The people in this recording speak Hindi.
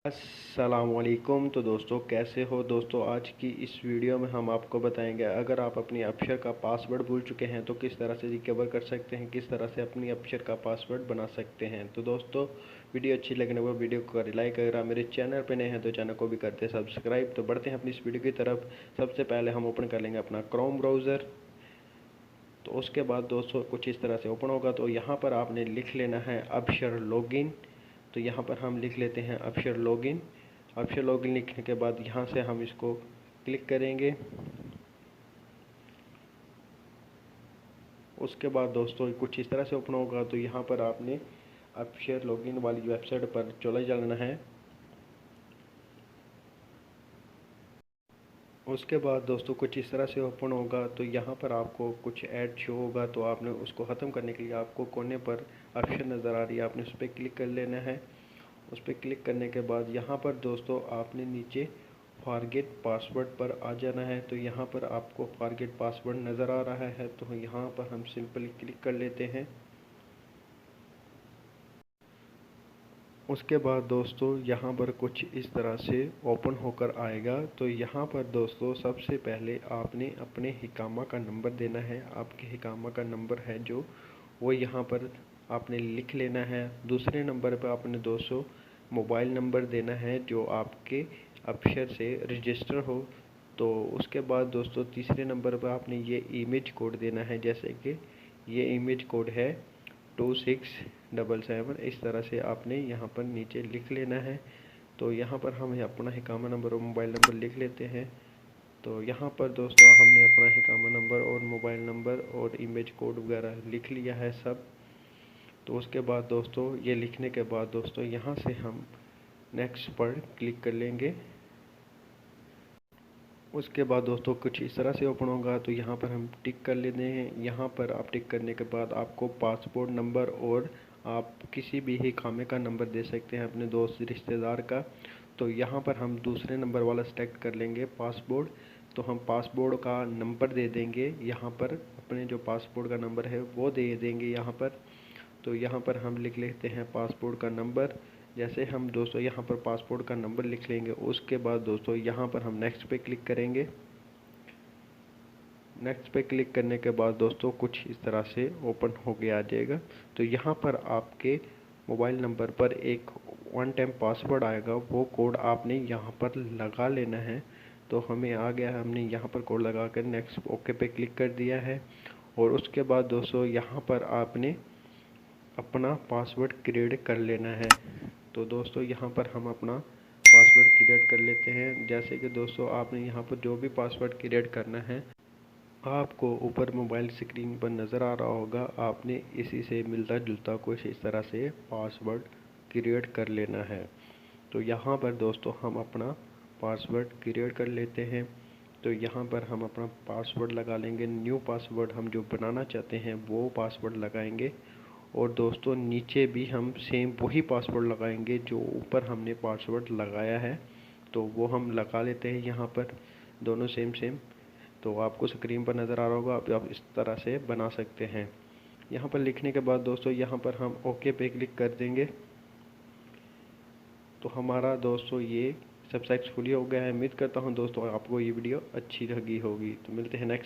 अस्सलामुअलैकुम। तो दोस्तों कैसे हो दोस्तों, आज की इस वीडियो में हम आपको बताएंगे अगर आप अपनी अक्षर का पासवर्ड भूल चुके हैं तो किस तरह से रिकवर कर सकते हैं, किस तरह से अपनी अक्षर का पासवर्ड बना सकते हैं। तो दोस्तों वीडियो अच्छी लगने पर वीडियो को कर लाइक, अगर आप मेरे चैनल पर नए हैं तो चैनल को भी करते सब्सक्राइब। तो बढ़ते हैं अपनी इस वीडियो की तरफ। सबसे पहले हम ओपन कर लेंगे अपना क्रोम ब्राउज़र। तो उसके बाद दोस्तों कुछ इस तरह से ओपन होगा। तो यहाँ पर आपने लिख लेना है अक्षर लॉगिन। तो यहाँ पर हम लिख लेते हैं अक्षर लॉगिन। अक्षर लॉगिन लिखने के बाद यहाँ से हम इसको क्लिक करेंगे। उसके बाद दोस्तों कुछ इस तरह से ओपन होगा। तो यहाँ पर आपने अक्षर लॉगिन वाली वेबसाइट पर चले जाना है। उसके बाद दोस्तों कुछ इस तरह से ओपन होगा। तो यहाँ पर आपको कुछ ऐड शो होगा। तो आपने उसको ख़त्म करने के लिए आपको कोने पर ऑप्शन नज़र आ रही है, आपने उस पर क्लिक कर लेना है। उस पर क्लिक करने के बाद यहाँ पर दोस्तों आपने नीचे फॉरगेट पासवर्ड पर आ जाना है। तो यहाँ पर आपको फॉरगेट पासवर्ड नज़र आ रहा है, तो यहाँ पर हम सिंपली क्लिक कर लेते हैं। उसके बाद दोस्तों यहाँ पर कुछ इस तरह से ओपन होकर आएगा। तो यहाँ पर दोस्तों सबसे पहले आपने अपने हिकामा का नंबर देना है। आपके हिकामा का नंबर है जो वो यहाँ पर आपने लिख लेना है। दूसरे नंबर पर आपने दोस्तों मोबाइल नंबर देना है जो आपके अक्षर से रजिस्टर हो। तो उसके बाद दोस्तों तीसरे नंबर पर आपने ये इमेज कोड देना है, जैसे कि ये इमेज कोड है 2677। इस तरह से आपने यहाँ पर नीचे लिख लेना है। तो यहाँ पर हम अपना हिकामा नंबर और मोबाइल नंबर लिख लेते हैं। तो यहाँ पर दोस्तों हमने अपना हिकामा नंबर और मोबाइल नंबर और इमेज कोड वगैरह लिख लिया है सब। तो उसके बाद दोस्तों ये लिखने के बाद दोस्तों यहाँ से हम नेक्स्ट पर क्लिक कर लेंगे। उसके बाद दोस्तों कुछ इस तरह से ओपन होगा। तो यहाँ पर हम टिक कर लेते हैं। यहाँ पर आप टिक करने के बाद आपको पासपोर्ट नंबर और आप किसी भी हिकामे का नंबर दे सकते हैं अपने दोस्त रिश्तेदार का। तो यहाँ पर हम दूसरे नंबर वाला सेलेक्ट कर लेंगे पासपोर्ट। तो हम पासपोर्ट का नंबर दे देंगे यहाँ पर, अपने जो पासपोर्ट का नंबर है वो दे देंगे यहाँ पर। तो यहाँ पर हम लिख लेते हैं पासपोर्ट का नंबर। जैसे हम दोस्तों यहाँ पर पासपोर्ट का नंबर लिख लेंगे, उसके बाद दोस्तों यहाँ पर हम नेक्स्ट पे क्लिक करेंगे। नेक्स्ट पे क्लिक करने के बाद दोस्तों कुछ इस तरह से ओपन हो गया आ जाएगा। तो यहाँ पर आपके मोबाइल नंबर पर एक वन टाइम पासवर्ड आएगा, वो कोड आपने यहाँ पर लगा लेना है। तो हमें आ गया, हमने यहाँ पर कोड लगा कर नेक्स्ट ओके पे क्लिक कर दिया है। और उसके बाद दोस्तों यहाँ पर आपने अपना पासवर्ड क्रिएट कर लेना है। तो दोस्तों यहाँ पर हम अपना पासवर्ड क्रिएट कर लेते हैं। जैसे कि दोस्तों आपने यहाँ पर जो भी पासवर्ड क्रिएट करना है आपको ऊपर मोबाइल स्क्रीन पर नज़र आ रहा होगा, आपने इसी से मिलता जुलता कुछ इस तरह से पासवर्ड क्रिएट कर लेना है। तो यहाँ पर दोस्तों हम अपना पासवर्ड क्रिएट कर लेते हैं। तो यहाँ पर हम अपना पासवर्ड लगा लेंगे। न्यू पासवर्ड हम जो बनाना चाहते हैं वो पासवर्ड लगाएंगे। और दोस्तों नीचे भी हम सेम वही पासवर्ड लगाएंगे जो ऊपर हमने पासवर्ड लगाया है। तो वो हम लगा लेते हैं यहाँ पर, दोनों सेम सेम। तो आपको स्क्रीन पर नज़र आ रहा होगा, आप इस तरह से बना सकते हैं। यहाँ पर लिखने के बाद दोस्तों यहाँ पर हम ओके पे क्लिक कर देंगे। तो हमारा दोस्तों ये सक्सेसफुली हो गया है। उम्मीद करता हूँ दोस्तों आपको ये वीडियो अच्छी लगी होगी। तो मिलते हैं नेक्स्ट